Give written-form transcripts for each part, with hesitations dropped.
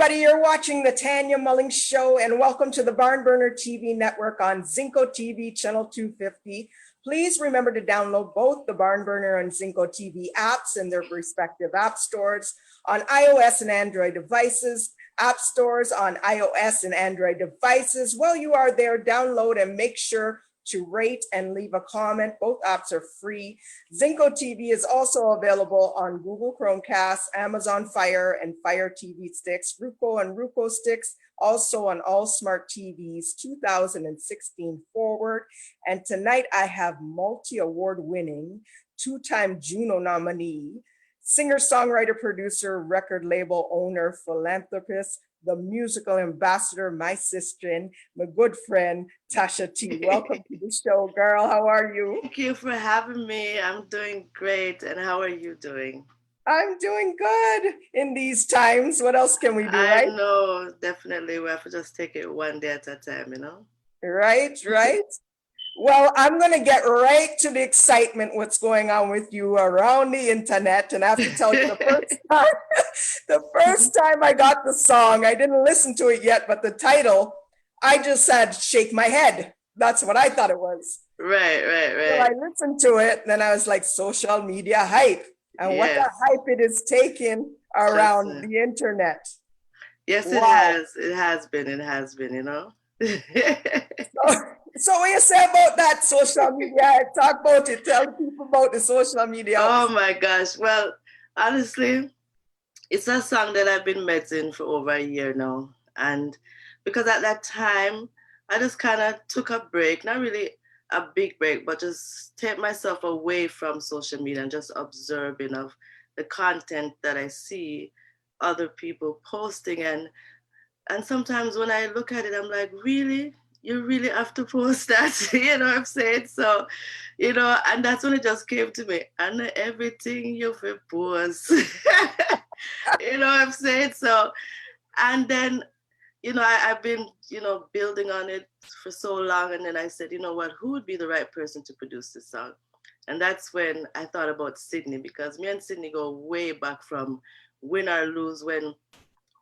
everybody. You're watching the Tanya Mullings Show, and welcome to the BarnBurner TV network on Zingo TV channel 250. Please remember to download both the BarnBurner and Zingo TV apps in their respective app stores on iOS and Android devices, app stores on iOS and Android devices. While you are there, download and make sure to rate and leave a comment. Both apps are free. Zingo TV is also available on Google Chromecast, Amazon Fire and Fire TV sticks, Roku and Roku sticks, also on all smart TVs 2016 forward. And tonight I have multi-award winning, two-time Juno nominee, singer, songwriter, producer, record label owner, philanthropist, the musical ambassador, my sister, my good friend, Tasha T. Welcome to the show, girl. How are you? Thank you for having me. I'm doing great. And how are you doing? I'm doing good in these times. What else can we do, right? I know, definitely. We have to just take it one day at a time, you know? Right. Well, I'm going to get right to the excitement, what's going on with you around the internet. And I have to tell you, the first time I got the song, I didn't listen to it yet, but the title, I just said, shake my head. That's what I thought it was. Right. So I listened to it, and then I was like, social media hype. And what a hype it is taking around the internet. Yes, wow. It has been, you know? So what you say about that social media? Talk about it. Tell people about the social media. Oh my gosh. Well, honestly, it's a song that I've been meditating for over a year now. And because at that time, I just kind of took a break, not really a big break, but just take myself away from social media and just observing of the content that I see other people posting. And sometimes when I look at it, I'm like, really? You really have to post that? You know what I'm saying? So, you know, and that's when it just came to me. And everything you feel post. You know what I'm saying? So, and then, you know, I've been, you know, building on it for so long. And then I said, you know what, who would be the right person to produce this song? And that's when I thought about Sydney, because me and Sydney go way back from Win or Lose, when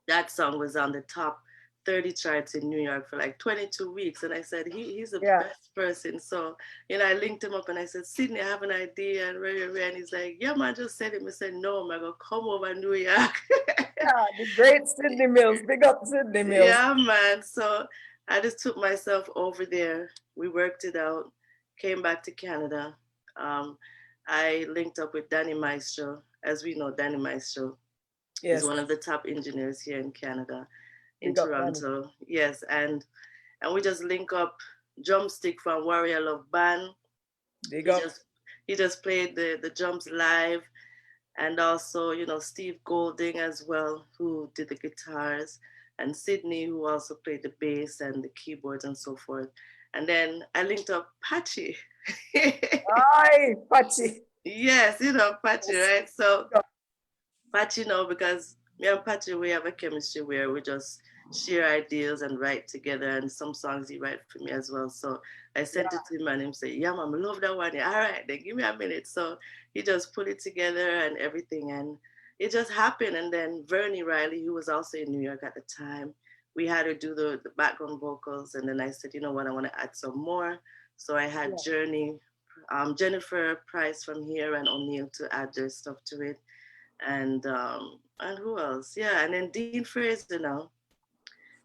that song was on the top 30 charts in New York for like 22 weeks. And I said, he's the best person. So, you know, I linked him up and I said, Sydney, I have an idea. And he's like, yeah, man, just send him. I said, no, I'm going to come over New York. Yeah, the great Sydney Mills. Big up Sydney Mills. Yeah, man. So I just took myself over there. We worked it out, came back to Canada. I linked up with Danny Maestro. As we know, Danny Maestro is one of the top engineers here in Canada. In Toronto, yes, and we just link up. Drumstick from Warrior Love Band. He just played the drums live, and also, you know, Steve Golding as well, who did the guitars, and Sydney, who also played the bass and the keyboards and so forth. And then I linked up Patchy. Hi, Patchy. Yes, you know Patchy, right? So Patchy, you know, because me and Patchy, we have a chemistry where we just share ideas and write together, and some songs he write for me as well. So I sent it to him and him say, yeah, mom, I love that one. Yeah, all right, then give me a minute. So he just put it together and everything, and it just happened. And then Vernie Riley, who was also in New York at the time, we had her do the background vocals. And then I said, you know what, I want to add some more. So I had Jennifer Price from here and O'Neill to add their stuff to it. And who else? Yeah, and then Dean Fraser now.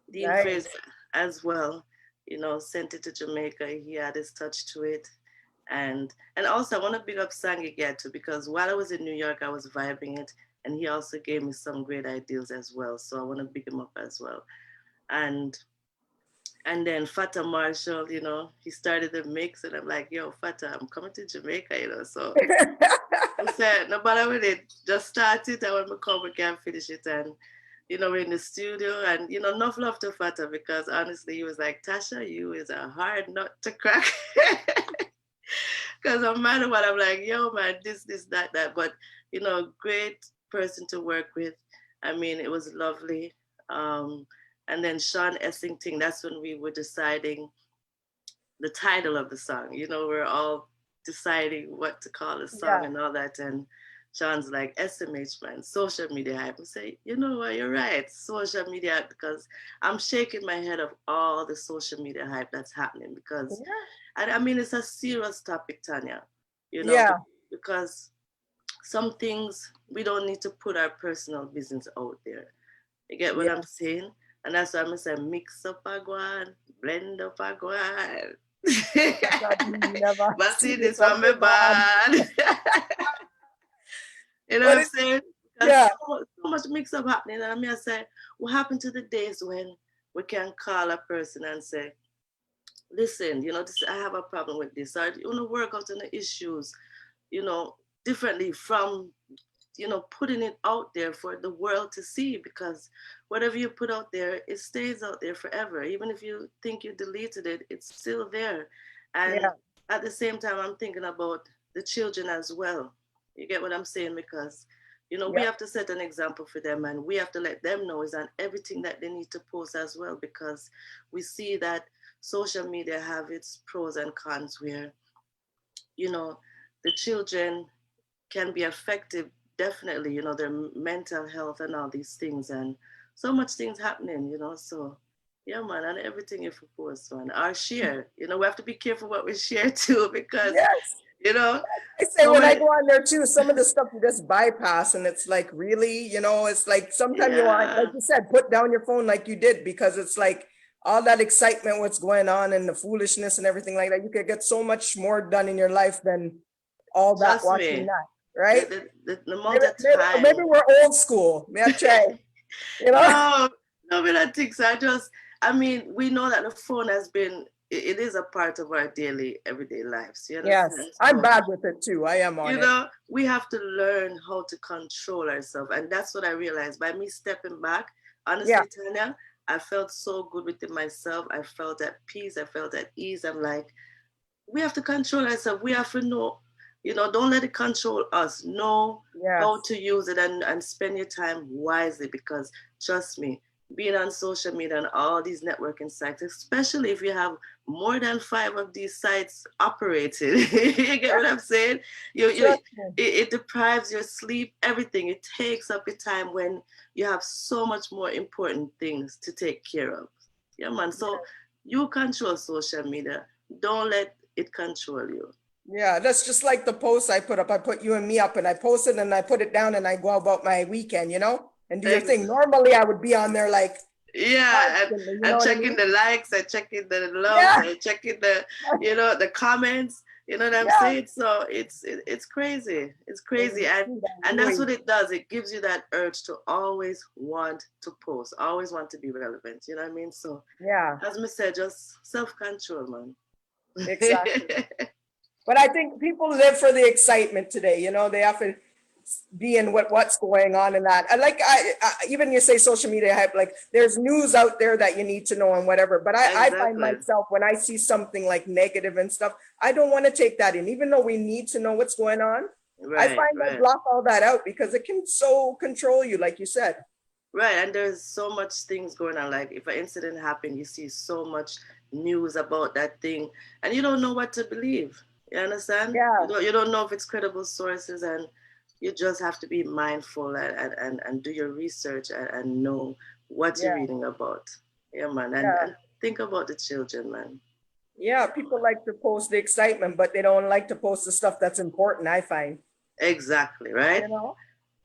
Dean Fraser as well, you know, sent it to Jamaica. He had his touch to it. And also I want to big up Sangy Gatto, because while I was in New York, I was vibing it. And he also gave me some great ideas as well. So I want to big him up as well. And then Fata Marshall, you know, he started the mix, and I'm like, yo, Fata, I'm coming to Jamaica, you know. So I said, no matter what, it just start it, and when we come, we can finish it. And you know, we're in the studio, and, you know, enough love to Fata, because honestly, he was like, Tasha, you is a hard nut to crack. Because no matter what, I'm like, yo, man, this, that. But, you know, great person to work with. I mean, it was lovely. And then Sean Essington, that's when we were deciding the title of the song. You know, we're all deciding what to call the song and all that. And Sean's like, SMH, man, social media hype. I say, you know what, you're right, social media hype, because I'm shaking my head of all the social media hype that's happening because, I mean, it's a serious topic, Tanya, you know, Yeah. because some things we don't need to put our personal business out there. You get what Yeah. I'm saying? And that's why I'm saying mix up a guan, blend up a guan. Never But see see this this on one me the bond. bad. You know what But I'm it, saying? Because yeah, so much mix up happening. And I mean I say, what happened to the days when we can call a person and say, listen, you know, this I have a problem with this. Or you want to work out on the issues, you know, differently from putting it out there for the world to see, because whatever you put out there, it stays out there forever. Even if you think you deleted it, it's still there. And yeah, at the same time, I'm thinking about the children as well. You get what I'm saying? Because, we yeah, have to set an example for them, and we have to let them know is on everything that they need to post as well, because we see that social media have its pros and cons where, you know, the children can be affected, definitely, their mental health and all these things, and so much things happening, so yeah, man. And everything you post, man, our share, we have to be careful what we share too, because yes. I say so when I many. go on there too, some of the stuff you just bypass, and it's like, really, it's like sometimes you want, like Yeah, you said, put down your phone like you did, because it's like all that excitement, what's going on, and the foolishness and everything like that. You could get so much more done in your life than all that trust watching me, that, the, right? the amount Maybe, of maybe time. we're old school. May I try, you know? No, no, but I think so. I mean, we know that the phone has been, it is a part of our daily, everyday lives. You Yes, understand? I'm So, bad with it too. I am on it. we have to learn how to control ourselves. And that's what I realized by me stepping back. Yeah, Honestly, Tanya, I felt so good within myself. I felt at peace. I felt at ease. I'm like, we have to control ourselves. We have to know, don't let it control us. Know how yes. to use it, and spend your time wisely, because trust me, being on social media and all these networking sites, especially if you have more than 5 of these sites operating, you get what I'm saying? Trust me. It deprives your sleep, everything. It takes up your time when you have so much more important things to take care of. Yeah, man. So you control social media. Don't let it control you. Yeah, that's just like the post I put up. I put you and me up, and I post it and I put it down, and I go about my weekend, and do your thing. Ex- Normally I would be on there like yeah, constantly, you know and what I checking mean? the likes, and checking the loves, Yeah, and checking the comments. You know what I'm yeah. saying? So it's crazy. It's crazy, And and see that and that's really. what it does. It gives you that urge to always want to post, always want to be relevant. You know what I mean? So Yeah, as I said, just self control, man. exactly. But I think people live for the excitement today. They have to be in what's going on in that. I even you say social media hype, like there's news out there that you need to know and whatever. But I find Exactly. myself when I see something like negative and stuff, I don't want to take that in, even though we need to know what's going on. I Right, find I right. block all that out because it can so control you, like you said. Right, and there's so much things going on. Like if an incident happened, you see so much news about that thing, and you don't know what to believe. You understand? Yeah, You don't know if it's credible sources, and you just have to be mindful, and do your research, and know what you're yeah, reading about. Yeah, man, and, yeah. and think about the children, man. Yeah, people like to post the excitement, but they don't like to post the stuff that's important, I find. Exactly, right? You know?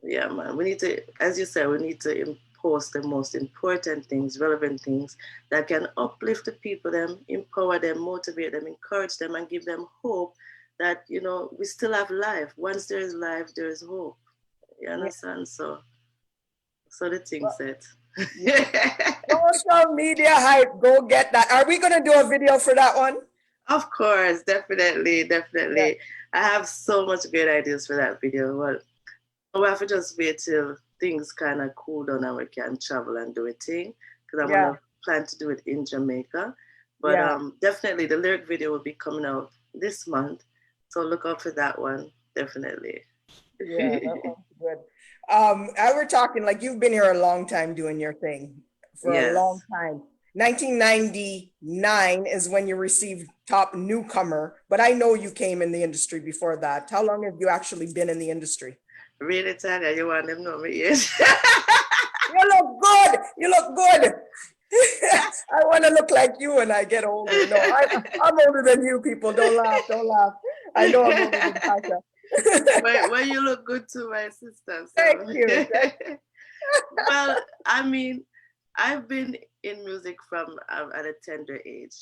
Yeah, man. We need to, as you said, we need to post the most important things, relevant things that can uplift the people, them, empower them, motivate them, encourage them, and give them hope that, we still have life. Once there is life, there is hope. You Yeah. understand? So the thing Well, said. yeah. Social media hype, go get that. Are we gonna do a video for that one? Of course, definitely, Yeah, definitely. I have so much great ideas for that video. Well, we have to just wait till things kind of cool down and we can travel and do a thing, because I'm yeah, gonna plan to do it in Jamaica. But yeah, definitely the lyric video will be coming out this month, so look out for that one. Definitely. yeah. That one's good. I were talking like you've been here a long time doing your thing for a long Yes. time. 1999 is when you received top newcomer, but I know you came in the industry before that. How long have you actually been in the industry? Really, Tanya, you want them to know me? Yes. You look good. You look good. I want to look like you when I get older. No, I'm older than you people. Don't laugh. Don't laugh. I know I'm older than Tasha. Well, you look good too, my sister. Thank So, you. well, I mean, I've been in music from at a tender age.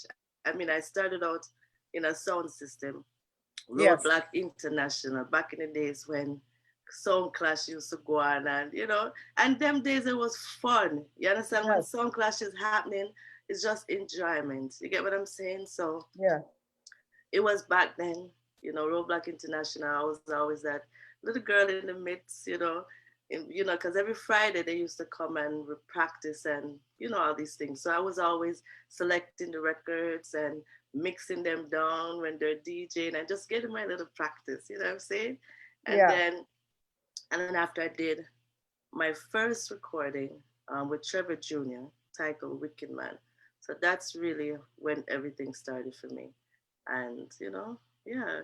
I mean, I started out in a sound system, Yes. Roadblock International, back in the days when Sound Clash used to go on, and and them days it was fun. You understand? When Yes. Sound Clash is happening, it's just enjoyment. You get what I'm saying? So Yeah. it was back then, Roadblock International. I was always that little girl in the midst, because every Friday they used to come and practice and, all these things. So I was always selecting the records and mixing them down when they're DJing and just getting my little practice, you know what I'm saying? And Yeah. then, and then after I did my first recording with Trevor Jr., titled Wicked Man. So that's really when everything started for me. And, yeah.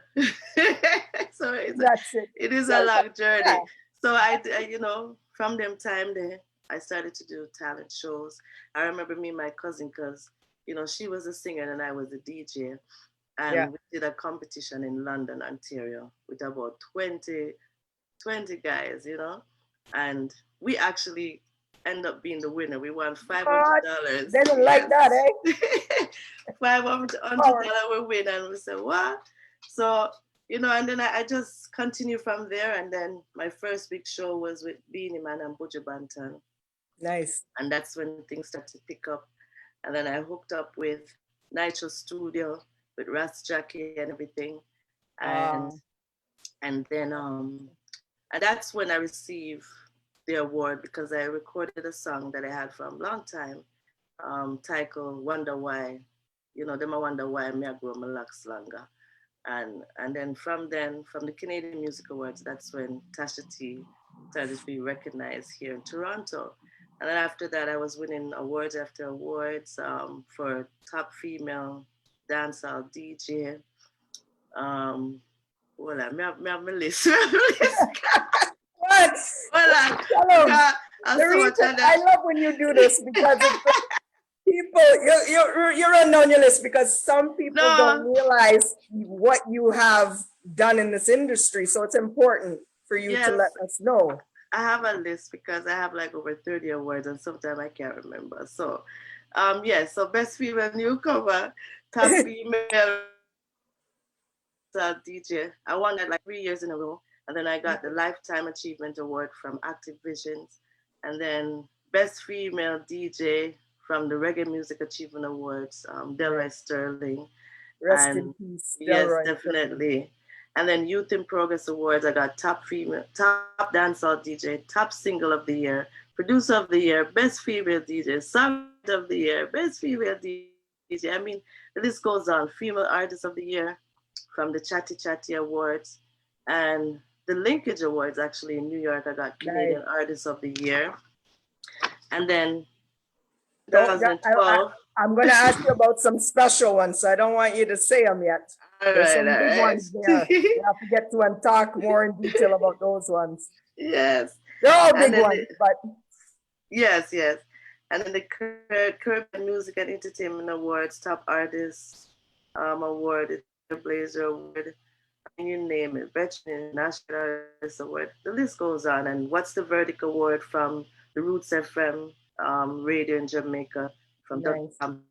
So That's it. it is So, a long yeah. journey. So from them time there, I started to do talent shows. I remember me and my cousin, because, she was a singer and I was a DJ. Yeah. And we did a competition in London, Ontario, with about 20 guys, and we actually end up being the winner. We won But $500. they didn't like Yes. that, eh? $500 we win, and we said, what? So, and then I just continue from there. And then my first big show was with Beanie Man and Buju Banton. Nice. And that's when things started to pick up. And then I hooked up with Nitro Studio with Ras Jackie and everything. And Um, and then and that's when I received the award, because I recorded a song that I had from a long time, titled Wonder Why. Them I wonder why me I grow my locks longer. And then from the Canadian Music Awards, that's when Tasha T started to be recognized here in Toronto. And then after that, I was winning awards after awards, for top female dancehall DJ. Um, Voila, me have my list. what? Voila, Tell them. because I'm The so much reason on I that. love when you do this because it's like people, you run down your list because some people don't No, realize what you have done in this industry. So it's important for you to yes, let us know. I have a list because I have like over 30 awards and sometimes I can't remember. So, yes, so best female newcomer, top female DJ. I won that like 3 years in a row. And then I got the Lifetime Achievement Award from Active Visions. And then best female DJ from the Reggae Music Achievement Awards, Delroy Sterling. Rest in And peace, yes, Delroy. definitely. And then Youth in Progress Awards, I got top female, top dancehall DJ, top single of the year, producer of the year, best female DJ, songwriter of the year, best female DJ. I mean, the list goes on. Female Artist of the Year from the Chatty Chatty Awards, and the Linkage Awards actually in New York. I got Nice. Canadian Artist of the Year, and then Don't, I, 2012. I'm going to ask you about some special ones, so I don't want you to say them yet. All There's right, some all big right. ones there. We have to get to and talk more in detail about those ones. Yes. They're all And big then ones, but yes, yes. And then the Caribbean Music and Entertainment Awards, Top Artist Award, the Trailblazer Award, I mean, you name it, Veteran National Artist Award. The list goes on. And What's the Verdict Award from the Roots FM radio in Jamaica from Doug nice. Thompson.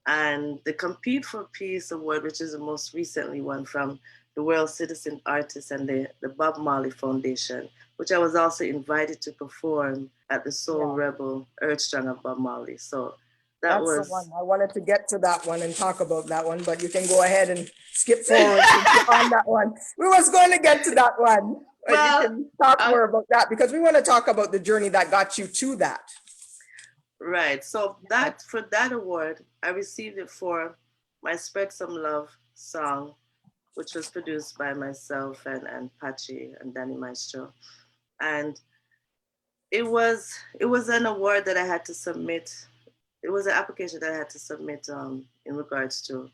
And the Compete for Peace Award, which is the most recently one from the World Citizen Artist and the Bob Marley Foundation, which I was also invited to perform at the Soul Yeah. Rebel Earth Strong of Bob Marley. So that That's the one. was, I wanted to get to that one and talk about that one, but you can go ahead and skip forward since you're on that one. We was going to get to that one, but you well, can talk more about that because we want to talk about the journey that got you to that. right. So that for that award, I received it for my Spread Some Love song, which was produced by myself and Pachi and Danny Maestro. And it was an award that I had to submit. It was an application that I had to submit in regards to,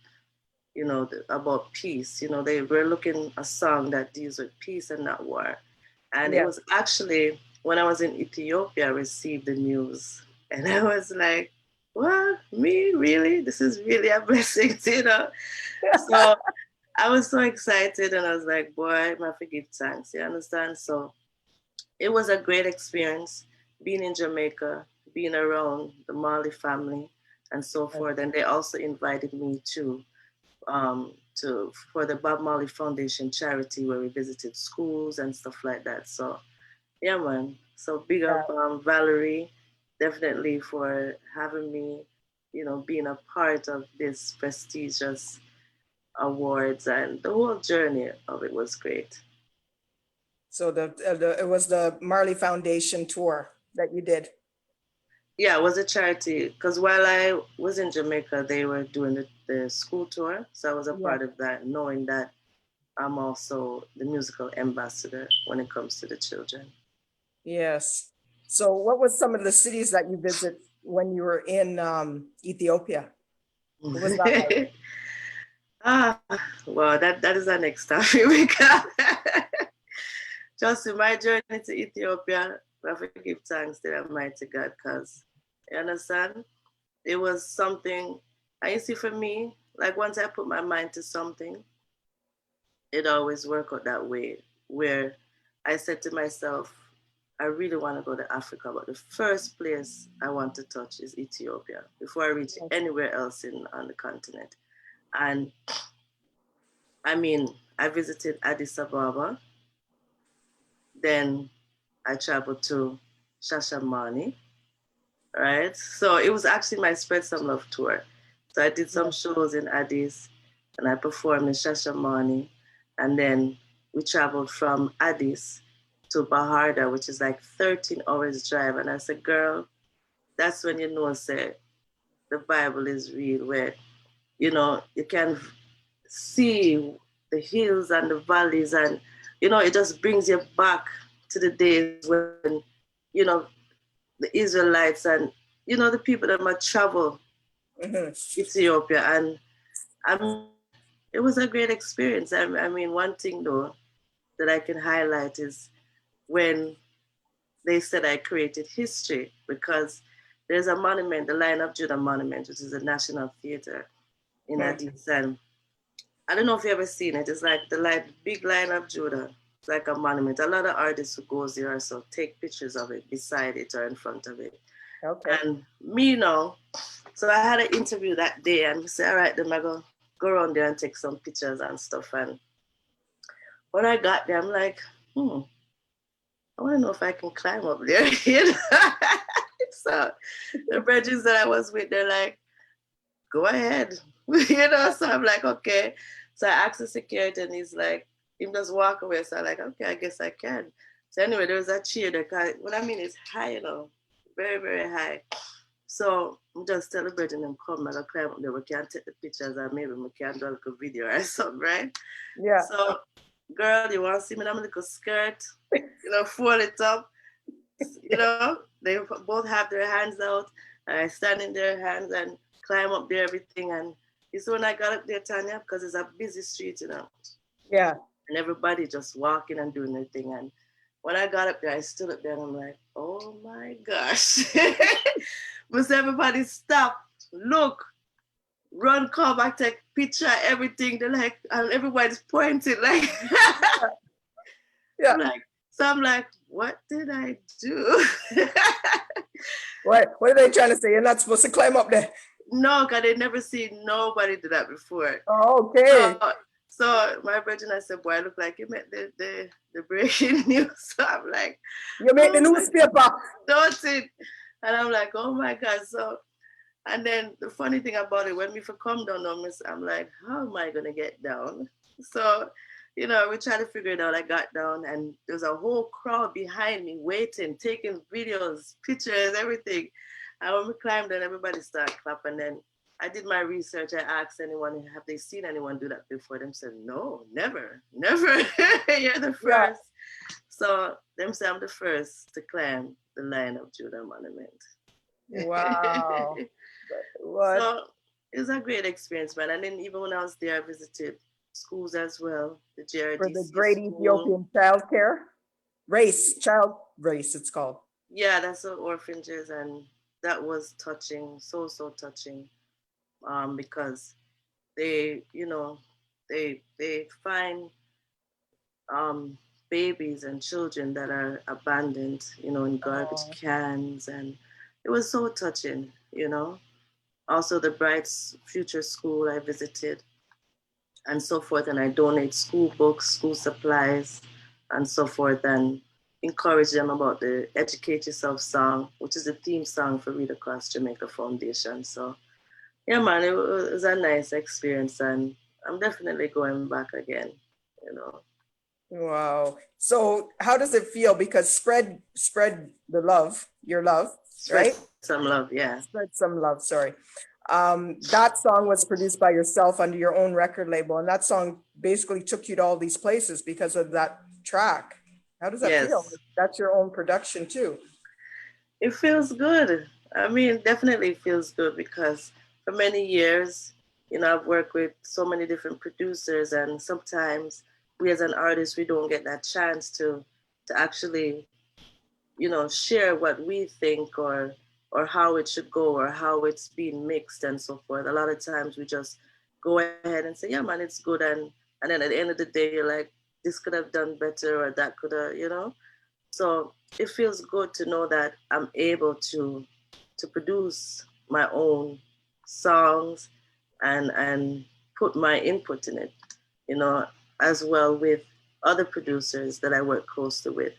about peace. They were looking a song that deals with peace and not war. And it Yeah. was actually when I was in Ethiopia, I received the news. And I was like, what? Me? Really? This is really a blessing, you know? So I was so excited and I was like, boy, I have to give thanks. You understand? So it was a great experience being in Jamaica, being around the Marley family and so forth. And they also invited me to for the Bob Marley Foundation charity where we visited schools and stuff like that. So yeah, man. So big Yeah. up Valerie, definitely for having me, you know, being a part of this prestigious awards, and the whole journey of it was great. So it was the Marley Foundation tour that you did. Yeah, it was a charity because while I was in Jamaica, they were doing the school tour. So I was a Yeah. part of that, knowing that I'm also the musical ambassador when it comes to the children. Yes. So what was some of the cities that you visit when you were in Ethiopia? What was that like? Ah, well, that is our next topic. Because just in my journey to Ethiopia, I have to give thanks to the Almighty God because, you understand, it was something, I see for me, like once I put my mind to something, it always worked out that way, where I said to myself, I really want to go to Africa, but the first place I want to touch is Ethiopia before I reach anywhere else on the continent. And I mean, I visited Addis Ababa, then I traveled to Shashamani, right? So it was actually my Spread Some Love tour. So I did some Yeah. shows in Addis and I performed in Shashamani. And then we traveled from Addis to Baharda, which is like 13 hours drive. And I said, girl, that's when you know, say, the Bible is real, where, you know, you can see the hills and the valleys and, you know, it just brings you back to the days when, you know, the Israelites and, you know, the people that might travel Hmm. Ethiopia. And I mean, it was a great experience. I mean, one thing though that I can highlight is when they said I created history because there's a monument, the Lion of Judah Monument, which is a national theater in Addis. And I don't know if you ever seen it. It's like the big Lion of Judah. It's like a monument. A lot of artists who goes there also take pictures of it beside it or in front of it. Okay. And me, you know, so I had an interview that day and we said, all right, then I go around there and take some pictures and stuff. And when I got there, I'm like, I want to know if I can climb up there. You know? So the bridges that I was with, they're like, go ahead. You know, so I'm like, okay. So I asked the security and he's like, he just walk away. So I'm like, okay, I guess I can. So anyway, there was a chair there. What I mean is high, you know, very, very high. So I'm just celebrating them come and I climb up there. We can take the pictures and maybe we can do a little video or something, right? Yeah. So, girl, you want to see me in a little skirt, you know, fold it up, you know, they both have their hands out. And I stand in their hands and climb up there, everything. And you see when I got up there, Tanya, because it's a busy street, you know, Yeah. and everybody just walking and doing their thing. And when I got up there, I stood up there and I'm like, oh my gosh. But everybody stop, look, run, come back, take picture, everything. They're like, and everybody's pointing like, Yeah. I'm like, what did I do? What are they trying to say? You're not supposed to climb up there. No, because they never seen nobody do that before. Oh, okay. So my virgin, I said, boy, I look like you met the breaking news. So I'm like, You make the oh my, newspaper. don't it? And I'm like, oh my God. So, and then the funny thing about it, when we come down on Miss, I'm like, how am I gonna get down? So, you know, we try to figure it out. I got down and there's a whole crowd behind me waiting, taking videos, pictures, everything. And when we climbed down, everybody started clapping. And then I did my research. I asked anyone, have they seen anyone do that before? Them said, no, never, never. You're the Yeah. first. So them say I'm the first to climb the Lion of Judah monument. Wow. What? So it was a great experience, man. And then even when I was there, I visited schools as well, the For the JRDC Great school. Ethiopian Child Care? Child Race, it's called. Yeah, that's the orphanages, and that was touching, so touching, because they, they find um, babies and children that are abandoned, in garbage Oh, cans, and it was so touching. Also, the Bright's Future School I visited, and so forth, and I donate school books, school supplies, and so forth, and encourage them about the Educate Yourself song, which is the theme song for Read Across Jamaica Foundation. So, yeah, man, it was a nice experience, and I'm definitely going back again. wow. So how does it feel? Because spread the love, your love, Spread right? some love, yeah. Spread some love, sorry. That song was produced by yourself under your own record label, and that song basically took you to all these places because of that track. How does that feel? Yes, That's your own production too. it feels good. I mean, definitely feels good because for many years, I've worked with so many different producers, and sometimes we as an artist, we don't get that chance to actually, share what we think or how it should go or how it's being mixed and so forth. A lot of times we just go ahead and say, yeah, man, it's good, and then at the end of the day, you're like, this could have done better or that could have. So it feels good to know that I'm able to produce my own songs and put my input in it, you know, as well with other producers that I work closely with,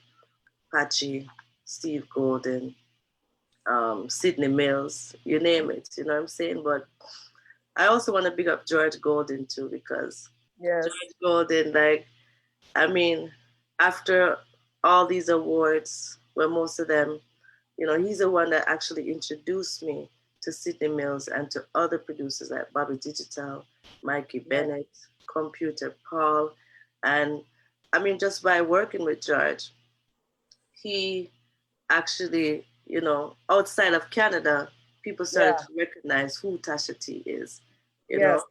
Pachi, Steve Golden, Sydney Mills, you name it, you know what I'm saying? But I also want to big up George Golden too, because Yes. George Golden, like, I mean, after all these awards, well, most of them, he's the one that actually introduced me to Sydney Mills and to other producers like Bobby Digital, Mikey Yeah. Bennett, Computer Paul. And I mean, just by working with George, he actually, outside of Canada, people started Yeah. to recognize who Tasha T is, you know. Yes.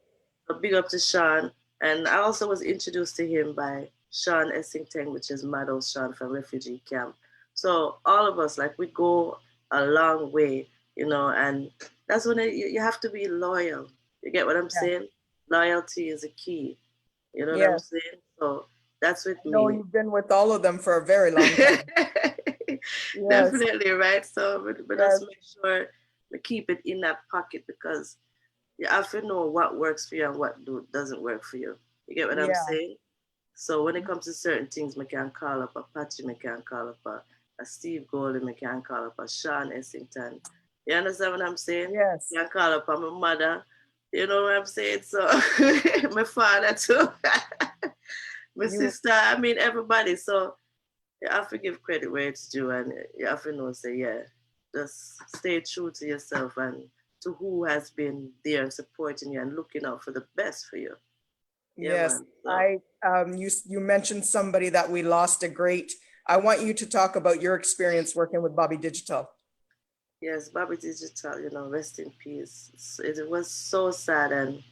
A big up to Sean. And I also was introduced to him by Sean Essington, which is Maddo Sean from Refugee Camp. So all of us, like, we go a long way, and that's when you have to be loyal. You get what I'm Yeah. saying? Loyalty is a key. You know what I'm Yes. saying? So that's with I know me. you've been with all of them for a very long time. Yes. Definitely, right? So we Yes. just make sure we keep it in that pocket because you have to know what works for you and what doesn't work for you. You get what I'm Yeah. saying? So when it comes to certain things, I can call up a Patchy, I can call up a Steve Golden, I can call up a Sean Essington. You understand what I'm saying? Yes. I can call up my mother. You know what I'm saying? So my father too. My You sister, I mean everybody. So you have to give credit where it's due and you have to know, say, yeah, just stay true to yourself and to who has been there and supporting you and looking out for the best for you. Yeah, Yes, man. So, you mentioned somebody that we lost a great. I want you to talk about your experience working with Bobby Digital. yes, Bobby Digital, rest in peace. It was so sad and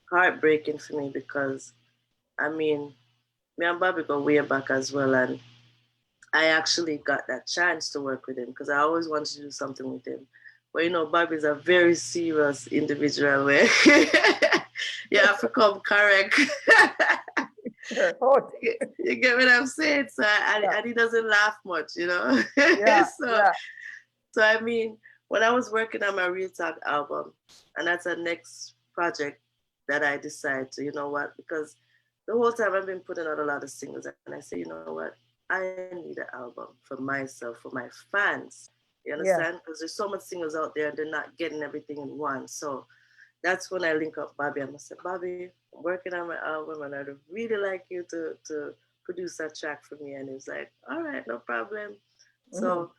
heartbreaking for me because, I mean, me and Bobby go way back as well. And I actually got that chance to work with him because I always wanted to do something with him. But Bobby's a very serious individual where you have to come correct. Oh, You get what I'm saying? So yeah, and he doesn't laugh much. yeah, so yeah, so I mean, when I was working on my Real Talk album, and that's the next project that I decided to, you know what, because the whole time I've been putting out a lot of singles, and I say, you know what, I need an album for myself, for my fans. You yeah. understand? Because there's so much singles out there and they're not getting everything in one. So that's when I link up Bobby. I said, Bobby, I'm working on my album and I'd really like you to produce that track for me. And he was like, all right, no problem. Mhm. So,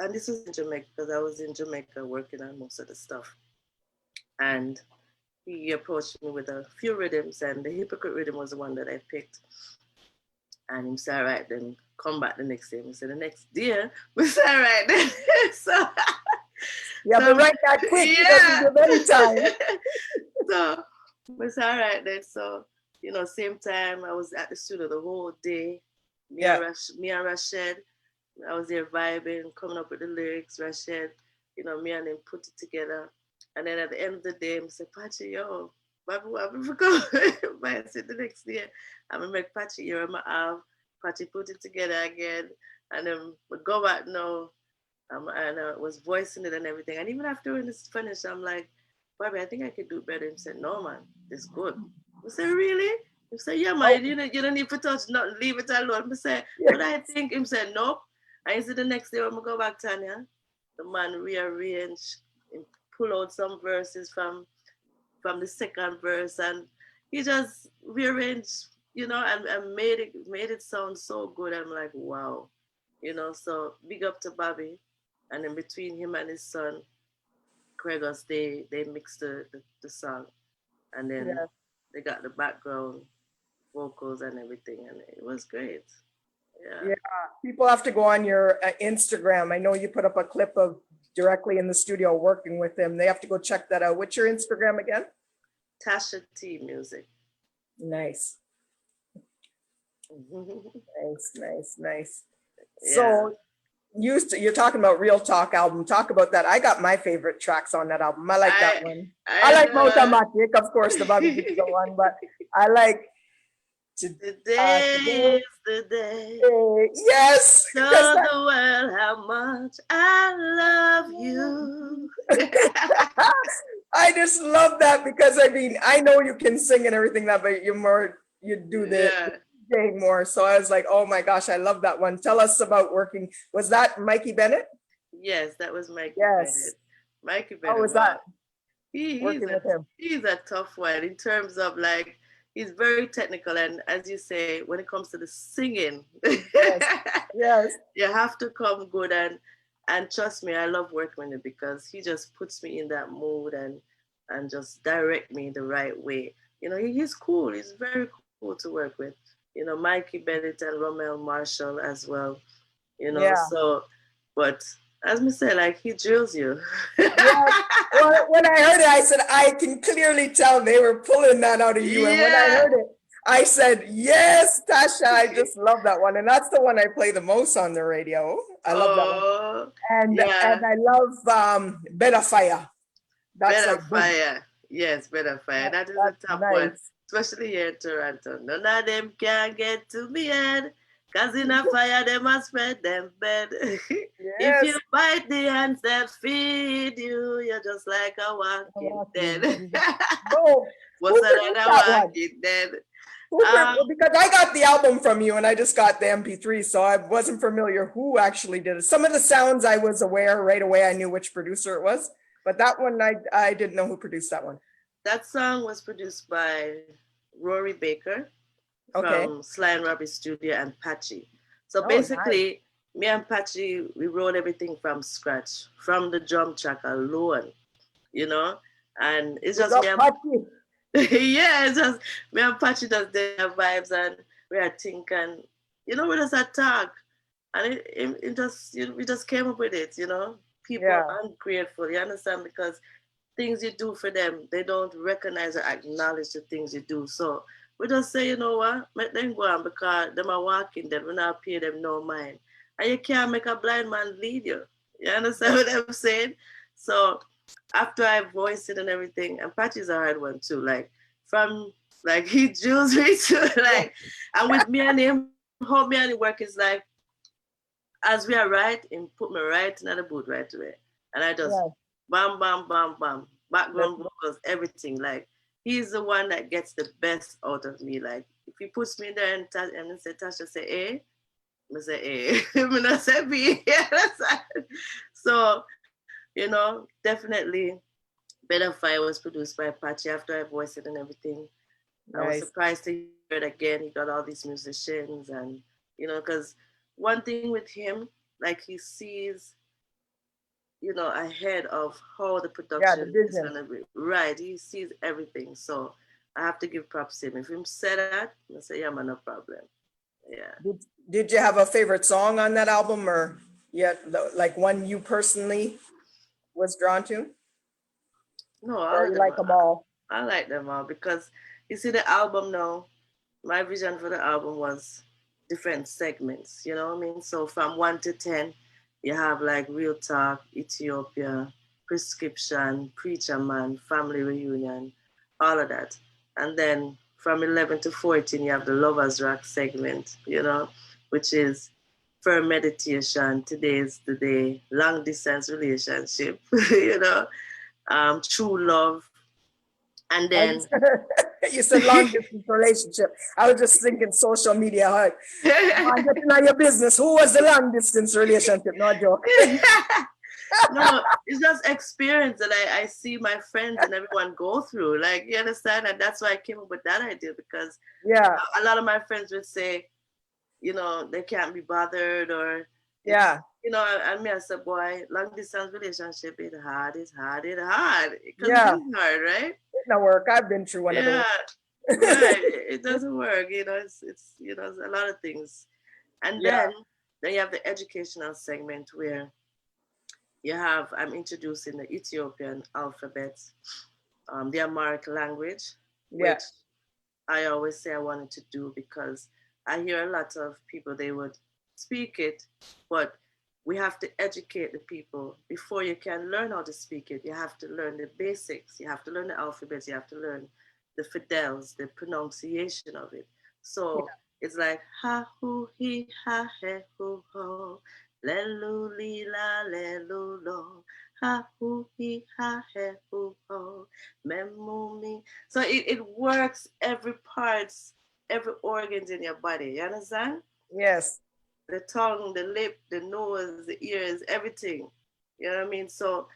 and this was in Jamaica because I was in Jamaica working on most of the stuff. And he approached me with a few rhythms, and the Hypocrite rhythm was the one that I picked. And he said, all right, then come back the next day. He said, the next day, we said, all right, then. so, You have to so, write that quick. He doesn't yeah. give any time. so, we said, all right, then. So, same time, I was at the studio the whole day, Me and Rashid, I was there vibing, coming up with the lyrics. Rashid, me and him put it together. And then at the end of the day, I said, Patchy, yo, Bobby, what have come? But I said the next day, I'm going to make Patchy, you're my half. Patchy put it together again. And then we go back now. And I was voicing it and everything. And even after when it's finished, I'm like, Bobby, I think I could do better. He said, no, man, it's good. I said, really? He said, yeah, man, you don't need to touch nothing, leave it alone. I said, but I think him said, nope. And he said the next day when I go back, Tanya, the man rearranged and pull out some verses from the second verse, and he just rearranged, and made it sound so good. I'm like, wow, So big up to Bobby, and in between him and his son, Craigos, they mixed the song, and then they got the background vocals and everything, and it was great. Yeah, people have to go on your Instagram. I know you put up a clip of directly in the studio working with him. They have to go check that out. What's your Instagram again? Tasha T Music. Nice. Nice. Yeah. So you're talking about Real Talk album. Talk about that. I got my favorite tracks on that album. I like that one. I like Mota Matik, of course, the Bobby Gibson one, but I like Today is the day. Yes. Show the world how much I love you. I just love that because I know you can sing and everything that, but you do the thing more. So I was like, oh my gosh, I love that one. Tell us about working. Was that Mikey Bennett? Yes, that was Mikey Bennett. Mikey Bennett. How was that? He's a tough one in terms of like, he's very technical, and as you say, when it comes to the singing, yes. You have to come good, and trust me, I love working with him because he just puts me in that mood and just direct me the right way. He's cool. He's very cool to work with. Mikey Bennett and Romel Marshall as well. So, but as me say, like, he drills you. Well, when I heard it, I said, I can clearly tell they were pulling that out of you. And when I heard it, I said, yes, Tasha, I just love that one. And that's the one I play the most on the radio. I love that one. And I love Better Fire. That's Better Fire. Yes, Better Fire. That is a top one, especially here in Toronto. None of them can get to me head. Cause in a fire, they must spread them bed. If you bite the hands that feed you, you're just like a walking dead. What's another walking dead? Because I got the album from you and I just got the MP3, so I wasn't familiar who actually did it. Some of the sounds I was aware right away. I knew which producer it was, but that one I didn't know who produced that one. That song was produced by Rory Baker. From Sly and Robbie's studio and Patchy. So basically, me and Patchy, we wrote everything from scratch, from the drum track alone, and it's just me and Patchy. It's just me and Patchy does their vibes, and we are thinking, we just attack, and it just, we just came up with it, People are ungrateful, you understand, because things you do for them, they don't recognize or acknowledge the things you do. So we just say, you know what, make them go on because them are walking them, we not pay them no mind. And you can't make a blind man lead you. You understand what I'm saying? So after I voiced it and everything, and Patchy's a hard one too, he drills me too, and with me and him, how me and him work is like, as we are right, and put me right in the boot right away. And I just bam, bam, bam, bam, background vocals, everything, like, he's the one that gets the best out of me. Like, if he puts me there and say, Tasha, say A, I say A. I not say B. So, definitely Better Fire was produced by Patchy after I voiced it and everything. I was surprised to hear it again. He got all these musicians and, because one thing with him, like, he sees ahead of how the production is going to be. Right. He sees everything. So I have to give props to him. If him said that, I say, yeah, man, no problem. Yeah. Did you have a favorite song on that album, or like one you personally was drawn to? No, I like them all. I like them all because you see the album now, my vision for the album was different segments, you know what I mean? So from 1 to 10, you have like Real Talk, Ethiopia, Prescription, Preacher Man, Family Reunion, all of that. And then from 11 to 14, you have the Lovers Rock segment, you know, which is Firm Meditation, Today's the Day, Long Distance Relationship, you know, True Love. And then You said long distance relationship. I was just thinking social media. I'm getting on your business. Who was the long distance relationship? No joke. No, it's just experience that I see my friends and everyone go through. Like, you understand? And that's why I came up with that idea, because Yeah, a lot of my friends would say, you know, they can't be bothered, or yeah, you know, I said, boy, long distance relationship, it's hard, because it yeah. is hard, right? It don't work. I've been through one of those. Yeah, right. It doesn't work, you know. It's you know, a lot of things. And Yeah, then you have the educational segment where you have, I'm introducing the Ethiopian alphabet, the Amharic language, yeah, which I always say I wanted to do because I hear a lot of people, they would speak it, but we have to educate the people before you can learn how to speak it. You have to learn the basics. You have to learn the alphabet. You have to learn the fidels, the pronunciation of it. So it's like ha hu he ha he hu ho le lu li la le lu lo ha hu he ha he hu ho memu mi. So it works every parts, every organs in your body. You understand? yes, The tongue, the lip, the nose, the ears, everything. You know what I mean? So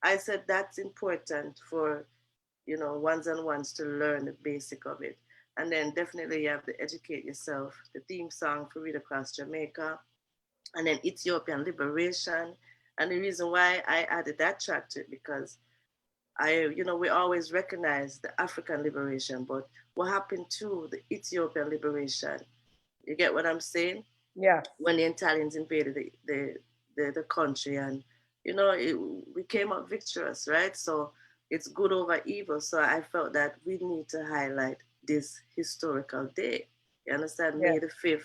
I said that's important for, you know, ones and ones to learn the basic of it. And then definitely you have to educate yourself. The theme song for Read Across Jamaica, and then Ethiopian Liberation. And the reason why I added that track to it, because you know, we always recognize the African liberation, but what happened to the Ethiopian liberation? You get what I'm saying? yeah, When the Italians invaded the country, and you know, we came up victorious, right? So it's good over evil. So I felt that we need to highlight this historical day. You understand? yeah. May the 5th,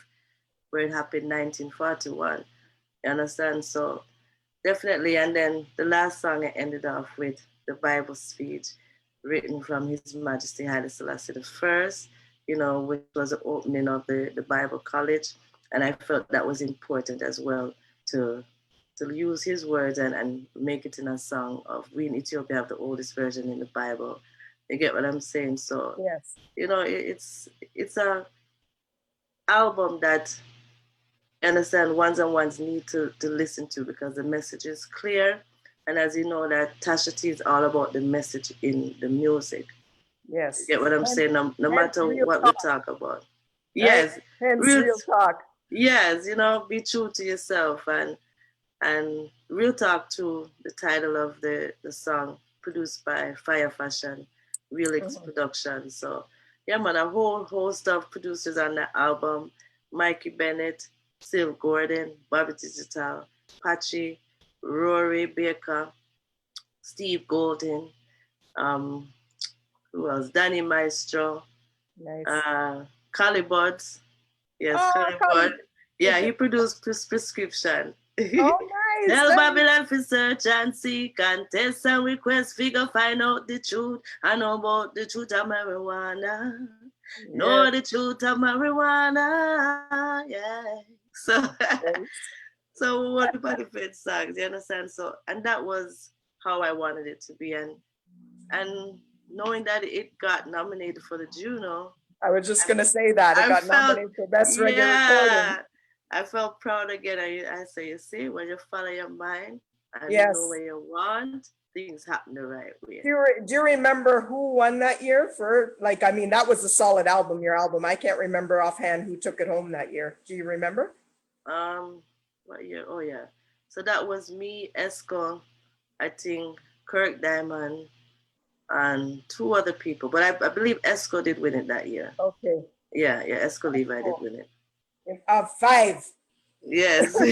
where it happened 1941. You understand? So definitely. And then the last song I ended off with the Bible speech written from His Majesty Haile Selassie the First, you know, which was the opening of the Bible College. And I felt that was important as well to use his words and make it in a song of we in Ethiopia have the oldest version in the Bible. You get what I'm saying? So, Yes. you know, it's a album that, understand, ones and ones need to listen to, because the message is clear. And as you know, that Tasha T is all about the message in the music. You Yes. get what I'm And saying? No hence matter real what we talk, talk about. right? Yes, Hence real. real talk. Yes, you know, be true to yourself, and real talk to the title of the song, produced by Fire Fashion, Relix Mhm. Production. So yeah, man, a whole host of producers on the album: Mikey Bennett, Sil Gordon, Bobby Digital, Pachi, Rory Baker, Steve Golden, um, who else? Danny Maestro, Nice. uh, Buds. Yes, Oh, Bud. Colin. Yeah, he produced Prescription. Oh, nice. Tell Nice. Babylon to search and seek, contest and request, figure, find out the truth. I know about the truth of marijuana. Yes. Know the truth of marijuana. Yeah. So, Nice. so what about the favorite songs? You understand? So, and that was how I wanted it to be, and knowing that it got nominated for the Juno, I was just gonna say that it I got felt, nominated for best reggae recording. yeah, I felt proud again. I say, you see, when you follow your mind and you know Yes. where you want, things happen the right way. Do you remember who won that year for, like, I mean, that was a solid album, your album. I can't remember offhand who took it home that year. Do you remember? Um, what year? Oh yeah. So that was me, Esco, I think Kirk Diamond, and two other people. But I believe Esco did win it that year. Okay. Yeah, Esco Levi did Cool. win it. Five. Yes. We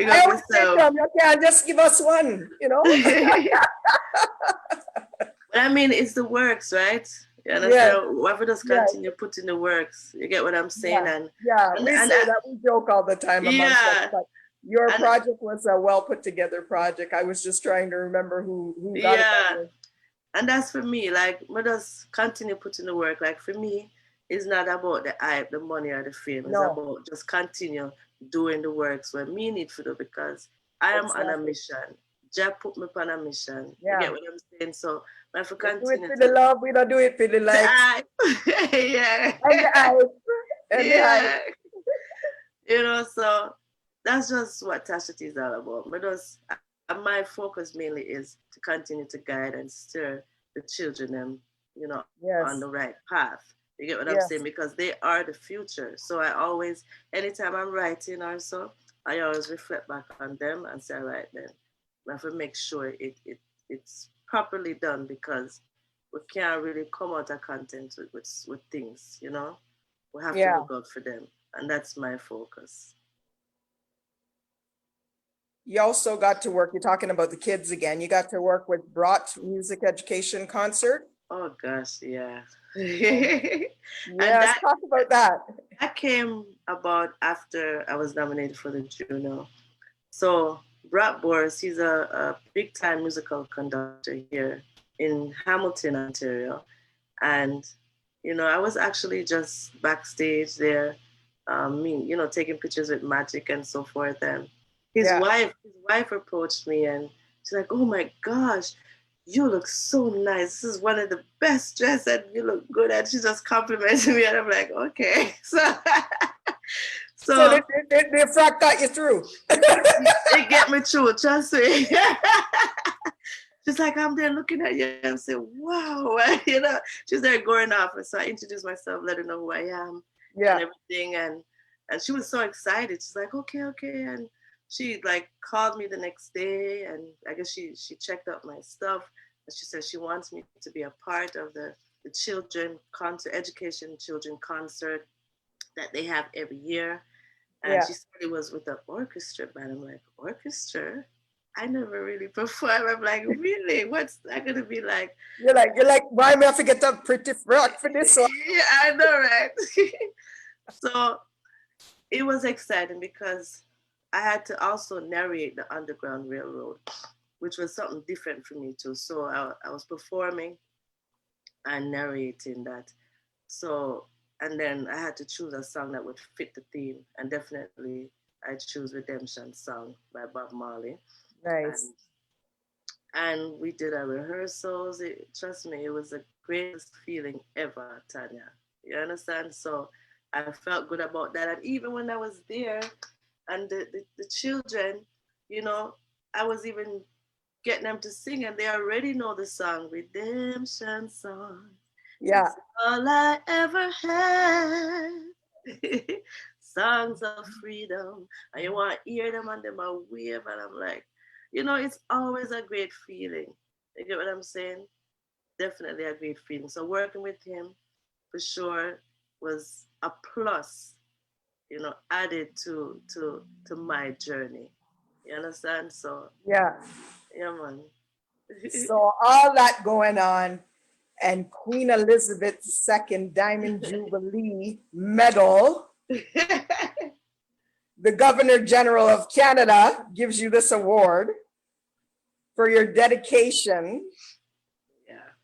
I got always say to myself. them, you can't just give us one, you know? But I mean, it's the works, right? You Yes, understand? Whoever just yes, continue putting the works. You get what I'm saying? yeah, yeah. And, We and say that, we joke all the time amongst us, yeah, but your and project was a well put together project. I was just trying to remember who got it. yeah, and that's for me. Like, we just continue putting the work. Like, for me, it's not about the hype, the money, or the fame. It's No, about just continue doing the works when me need to do, because I am on a exactly. mission. Jah put me on a mission. You get Yeah. what I'm saying? So I have to We do it continue for the to love. We don't do it for the the likes hype. Yeah. and the hype and the hype. Yeah. So that's just what Tasha T is all about. But my focus mainly is to continue to guide and steer the children on Yes, the right path. You get what I'm saying? yes, Because they are the future. So I always, anytime I'm writing or so, I always reflect back on them and say, all right then, we have to make sure it's properly done, because we can't really come out of content with things. We have to yeah. look out for them. And that's my focus. You also got to work, you're talking about the kids again. You got to work with Brought Music Education Concert. Oh gosh, yeah. Um, And Yes, talk about that. that came about after I was nominated for the Juno. So Brad Boris, he's a big time musical conductor here in Hamilton, Ontario. And I was actually just backstage there, taking pictures with Magic and so forth. And his Yeah, wife, his wife approached me, and she's like, "Oh my gosh, you look so nice. This is one of the best dress, and you look good." And she just complimented me, and I'm like, "Okay." So, so so the frock got you through. it get me through. Trust me. She's like, I'm there looking at you and say, wow, she's there going off. And so I introduced myself, let her know who I am and Yeah, everything. And she was so excited. She's like, okay, okay. And she like called me the next day, and I guess she checked out my stuff. And she said she wants me to be a part of the children concert, education children concert that they have every year. And yeah. she said it was with the orchestra band. I'm like, orchestra? I never really perform. I'm like, really? What's that gonna be like? You're like, why am I forget that pretty frock for this one? Yeah, I know, right? So it was exciting because I had to also narrate the Underground Railroad, which was something different for me too. So I was performing and narrating that. So, and then I had to choose a song that would fit the theme, and definitely I choose Redemption Song by Bob Marley. Nice. And we did our rehearsals. Trust me, it was the greatest feeling ever, Tanya. You understand? So I felt good about that. And even when I was there, and the children, you know, I was even getting them to sing, and they already know the song, Redemption Song. Yeah, It's all I ever had. Songs of freedom. And you want to hear them, and them a wave, and I'm like, it's always a great feeling. You get what I'm saying? Definitely a great feeling. So working with him for sure was a plus, added to my journey. You understand? So yeah. yeah, man. So all that going on, and Queen Elizabeth II Diamond Jubilee Medal, the Governor General of Canada gives you this award for your dedication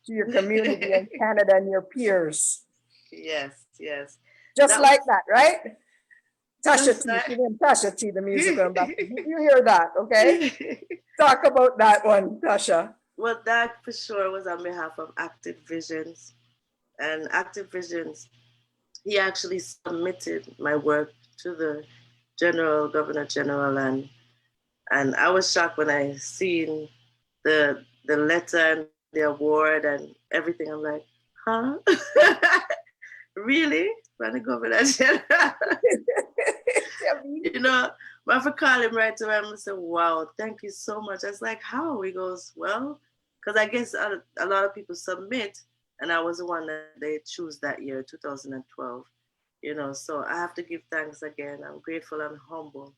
to your community Yeah. in Canada and your peers. Yes, yes. Just That like was that, right? Tasha just T, like she named Tasha T, the musical ambassador. Did you hear that? Okay. Talk about that one, Tasha. well, that for sure was on behalf of Active Visions. And Active Visions, he actually submitted my work to the Governor General, and I was shocked when I seen the letter and the award and everything. I'm like, huh? Really? From the Governor General? you know, but if I call him right away, I'm gonna say, wow, thank you so much. I was like, how? He goes, well, because I guess a lot of people submit, and I was the one that they choose that year, 2012. So I have to give thanks again. I'm grateful and humble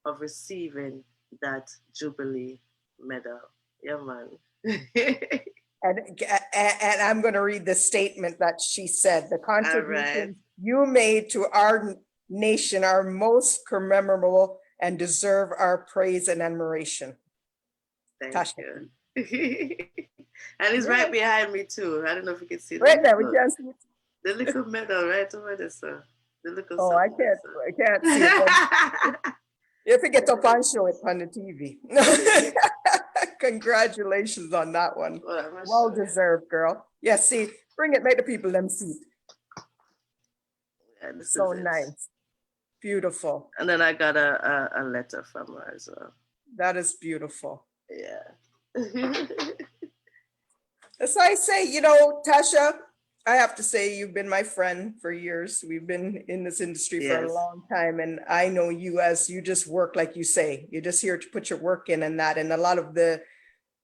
of receiving that Jubilee medal. Yeah, man. And I'm going to read the statement that she said. The All right. contributions you made to our nation are most commemorable and deserve our praise and admiration. Thank Tasha you. T. And he's right Yeah, behind me too. I don't know if you can see right there. We can't see it. the little medal right over there, sir. The little Oh, something there, I can't see it. If it gets up and show it on the TV. Congratulations on that one. Well, I'm not Well sure. deserved, girl. Yes, see, bring it, make the people them see it. Yeah, this So is it. nice. Beautiful. And then I got a letter from her as well. That is beautiful. Yeah. As I say, Tasha, I have to say you've been my friend for years. We've been in this industry for a Yes. long time, and I know you as you just work like you say. You're just here to put your work in and that, and a lot of the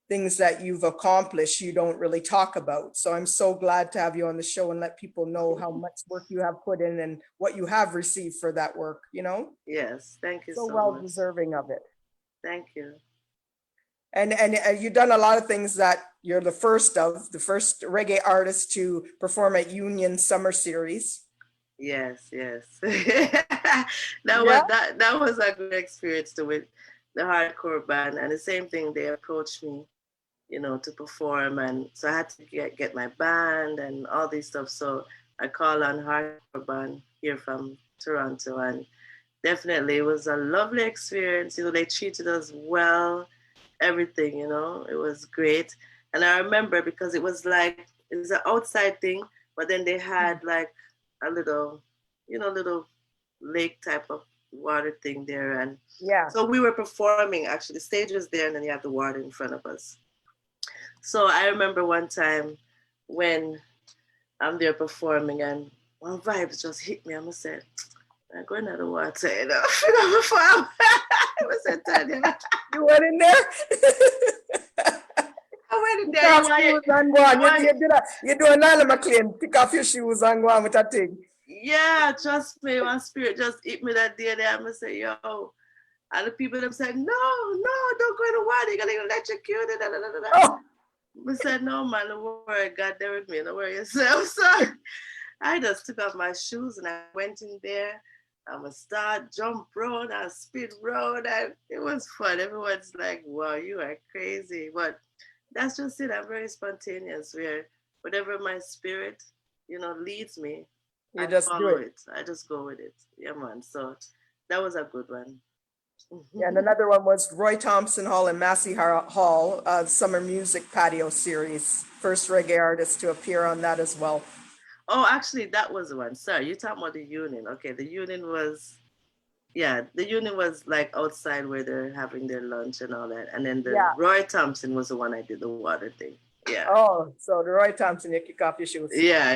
things that you've accomplished you don't really talk about. So I'm so glad to have you on the show and let people know how much work you have put in and what you have received for that work, Yes. Thank you so so well much. deserving of it. Thank you. And you've done a lot of things that you're the first reggae artist to perform at Union Summer Series. Yes, yes. Yeah. That was a good experience to with the hardcore band. And the same thing, they approached me, to perform, and so I had to get my band and all these stuff. So I called on hardcore band here from Toronto, and definitely it was a lovely experience. They treated us well, everything. It was great. And I remember because it's an outside thing, but then they had like a little lake type of water thing there, and Yeah. so we were performing. Actually, the stage was there, and then you have the water in front of us. So I remember one time when I'm there performing, and one vibes just hit me. I must say, I'm going to the water, I said, Tanya. You went in there? I went in Pick there. off shoes and go on. You do a Nana McLean. Pick off your shoes and go on with that thing. Yeah, trust me, my spirit just hit me that day. There, I'm gonna say, yo, and the people them said, no, don't go in the water. You're gonna get electrocuted. Da, da, da, da. Oh. I said, no, man, don't worry, God there with me. Don't worry yourself. So I just took off my shoes and I went in there. I'm gonna start jump road and speed road, and it was fun. Everyone's like, wow, you are crazy. But that's just it. I'm very spontaneous where whatever my spirit, leads me, You I just do follow it. it. I just go with it. Yeah, man. So that was a good one. Yeah, and another one was Roy Thompson Hall and Massey Hall, Summer Music Patio Series. First reggae artist to appear on that as well. Oh, actually, that was the one. Sorry, you're talking about the Union. Okay, the Union was like outside where they're having their lunch and all that. And then the Yeah. Roy Thompson was the one I did the water thing. Yeah. Oh, so the Roy Thompson, you kick off your shoes. Yeah.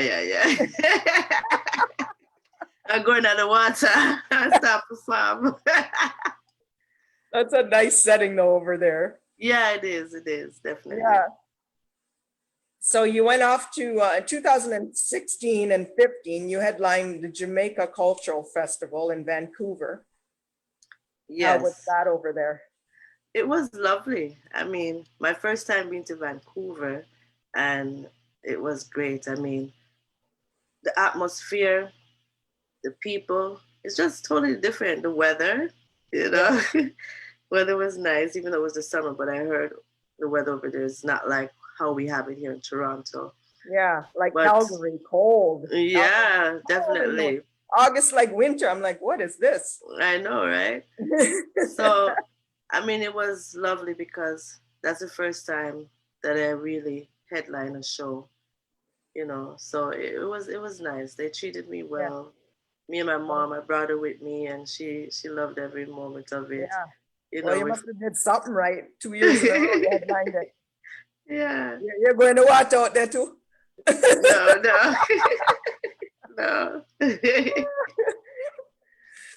I'm going to the water and stop the farm. That's a nice setting though over there. Yeah, it is, definitely. Yeah. So you went off to 2016 and 15, you headlined the Jamaica Cultural Festival in Vancouver. Yes. How was that over there? It was lovely. I mean, my first time being to Vancouver, and it was great. I mean, the atmosphere, the people, it's just totally different. The weather, Yeah. weather was nice, even though it was the summer, but I heard the weather over there is not like how we have it here in Toronto. Yeah, like Calgary, cold. Yeah, definitely. August like winter. I'm like, what is this? I know, right? So, I mean, it was lovely because that's the first time that I really headline a show, So it was nice. They treated me well. Yeah. Me and my mom, I brought her with me, and she loved every moment of it. Yeah. Well, you must have did something right. 2 years in a row, you headlined it. Yeah. You're going to watch out there too? No. No.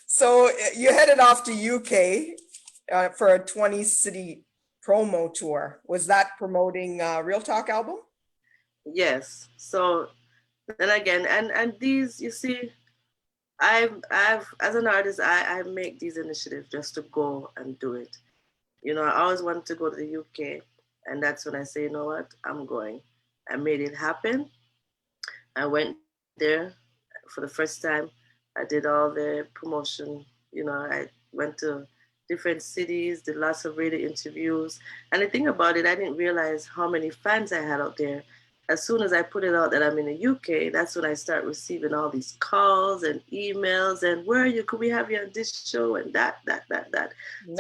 So you headed off to UK for a 20-city promo tour. Was that promoting Real Talk album? Yes. So then again, and these, you see, I've as an artist, I make these initiatives just to go and do it. I always wanted to go to the UK, and that's when I say, you know what, I'm going. I made it happen. I went there for the first time. I did all the promotion. I went to different cities, did lots of radio interviews. And the thing about it, I didn't realize how many fans I had out there. As soon as I put it out that I'm in the UK, that's when I start receiving all these calls and emails and where are you? Could we have you on this show and that. Nice.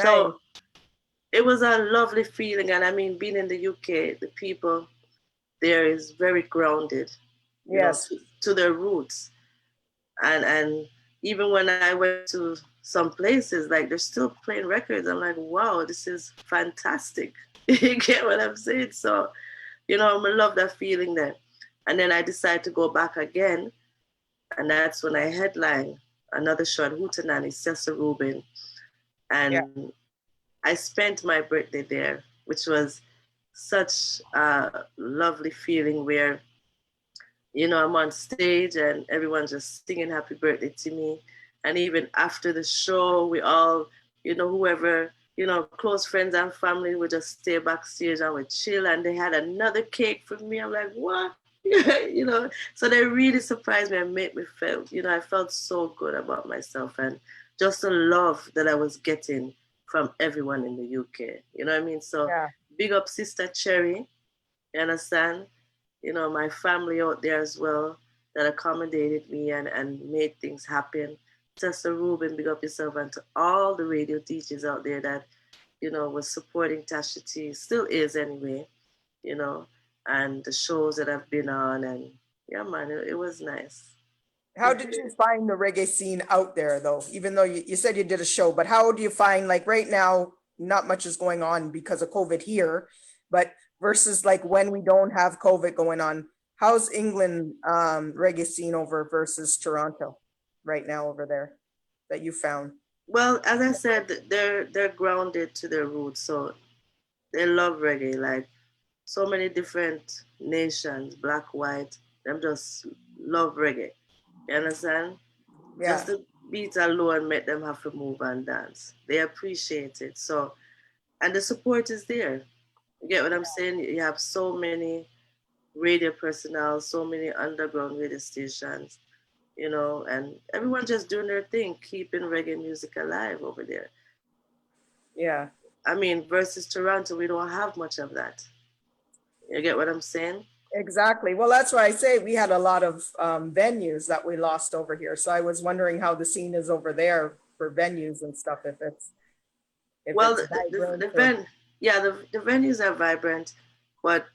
So it was a lovely feeling. And I mean, being in the UK, the people there is very grounded, Yes. to their roots. And even when I went to some places, like they're still playing records. I'm like, wow, this is fantastic. You get what I'm saying? So, I love that feeling there. And then I decided to go back again. And that's when I headlined another show at Hootenanny, Cecil Rubin. Yeah. And I spent my birthday there, which was such a lovely feeling where I'm on stage and everyone's just singing happy birthday to me. And even after the show, we all, whoever, close friends and family would just stay backstage and we chill. And they had another cake for me. I'm like, what? So they really surprised me and made me feel, I felt so good about myself and just the love that I was getting from everyone in the UK. You know what I mean? So Yeah. big up Sister Cherry, you understand? My family out there as well that accommodated me and made things happen. Tessa Rubin, big up yourself, and to all the radio DJs out there that, was supporting Tasha T, still is anyway, you know, and the shows that I've been on. And yeah, man, it was nice. How did you find the reggae scene out there, though? Even though you said you did a show, but how do you find, like right now, not much is going on because of COVID here, but versus like when we don't have COVID going on, how's England reggae scene over versus Toronto right now over there that you found? Well, as I said, they're grounded to their roots, so they love reggae. Like so many different nations, black, white, them just love reggae. You understand? Just Yeah, the beat alone make them have to move and dance. They appreciate it. So, and the support is there. You get what I'm saying? You have so many radio personnel, so many underground radio stations, and everyone just doing their thing, keeping reggae music alive over there. yeah. I mean, versus Toronto, we don't have much of that. You get what I'm saying? Exactly. Well, that's why I say we had a lot of venues that we lost over here. So I was wondering how the scene is over there for venues and stuff, if Well, it's vibrant the or yeah, the venues are vibrant, but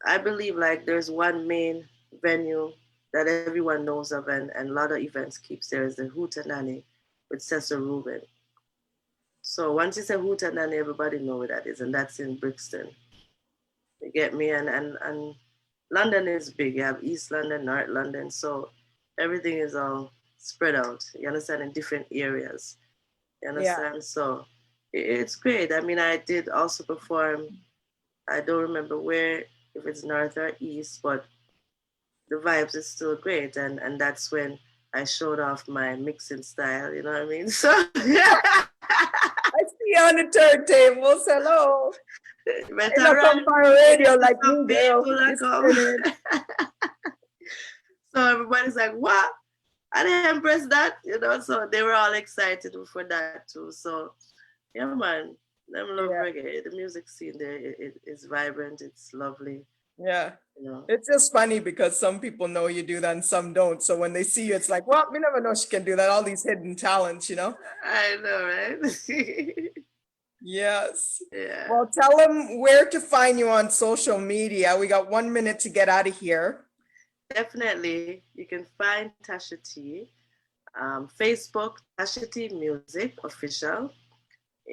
I believe like there's one main venue that everyone knows of and a lot of events keeps there is the Hootenanny with Cecil Rubin. So once you say Hootenanny, everybody know where that is, and that's in Brixton. You get me? And London is big. You have East London, North London, so everything is all spread out. You understand, in different areas. You yeah. understand? So it's great. I mean, I did also perform. I don't remember where, if it's north or east, but the vibes is still great. And that's when I showed off my mixing style. You know what I mean? So I see you on the turntables. Hello. I better know run. come for radio like Some me, girl. people are It's come. spinning. So everybody's like, what? I didn't press that, so they were all excited for that too. So yeah, man, them love Yeah, reggae. The music scene there is vibrant, it's lovely, yeah. you know. It's just funny because some people know you do that and some don't. So when they see you, it's like, well, we never know she can do that. All these hidden talents, you know? I know, right? Yes. Yeah. Well, tell them where to find you on social media. We got 1 minute to get out of here. Definitely. You can find Tasha T. Facebook, Tasha T Music Official.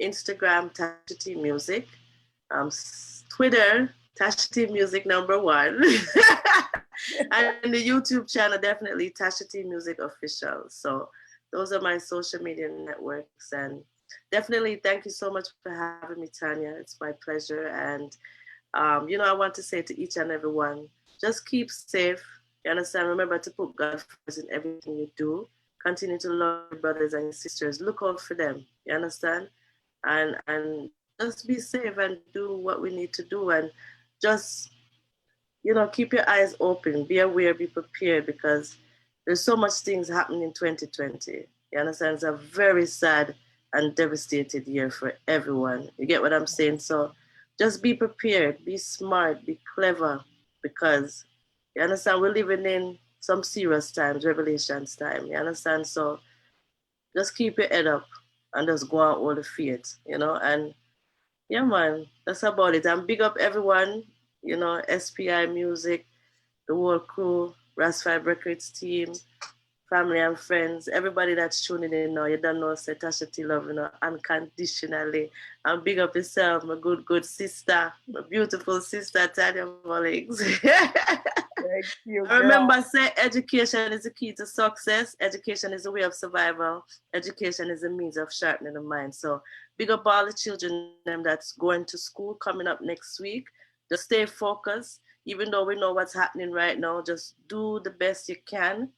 Instagram, Tasha T Music. Twitter, Tasha T Music #1. And the YouTube channel, definitely Tasha T Music Official. So those are my social media networks. And definitely thank you so much for having me, Tanya. It's my pleasure. And, I want to say to each and every one, just keep safe. You understand? Remember to put God first in everything you do. Continue to love your brothers and your sisters. Look out for them. You understand? And just be safe and do what we need to do. And just you know, keep your eyes open, be aware, be prepared, because there's so much things happening in 2020. You understand? It's a very sad and devastated year for everyone. You get what I'm saying? So just be prepared, be smart, be clever, because you understand we're living in some serious times, revelations time. You understand? So just keep your head up and just go out all the faith, you know, and yeah, man, that's about it. And big up everyone, you know, SPI Music, the whole crew, Ras 5 Records team, family and friends, everybody that's tuning in now. You don't know, say Tasha T love, you know, unconditionally. And big up yourself, my good sister, my beautiful sister, Tanya Mullings. Thank you, I girl. remember, say education is the key to success. Education is a way of survival. Education is a means of sharpening the mind. So big up all the children them that's going to school coming up next week. Just stay focused. Even though we know what's happening right now, just do the best you can.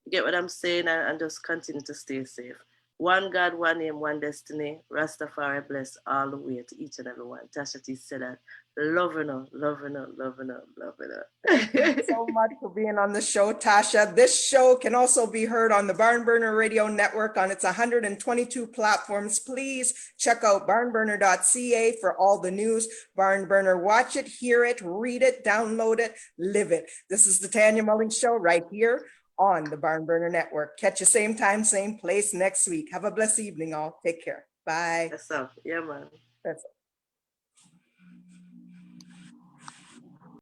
You get what I'm saying? And just continue to stay safe. One God, one aim, one destiny. Rastafari bless all the way to each and every one. Tasha T said that. Loving her, loving her, loving her, loving Thank you her. so much for being on the show, Tasha. This show can also be heard on the BarnBurner Radio Network on its 122 platforms. Please check out barnburner.ca for all the news. BarnBurner, watch it, hear it, read it, download it, live it. This is the Tanya Mullings Show right here on the BarnBurner Network. Catch you same time, same place next week. Have a blessed evening, all. Take care. Bye. That's all. Yeah, man. That's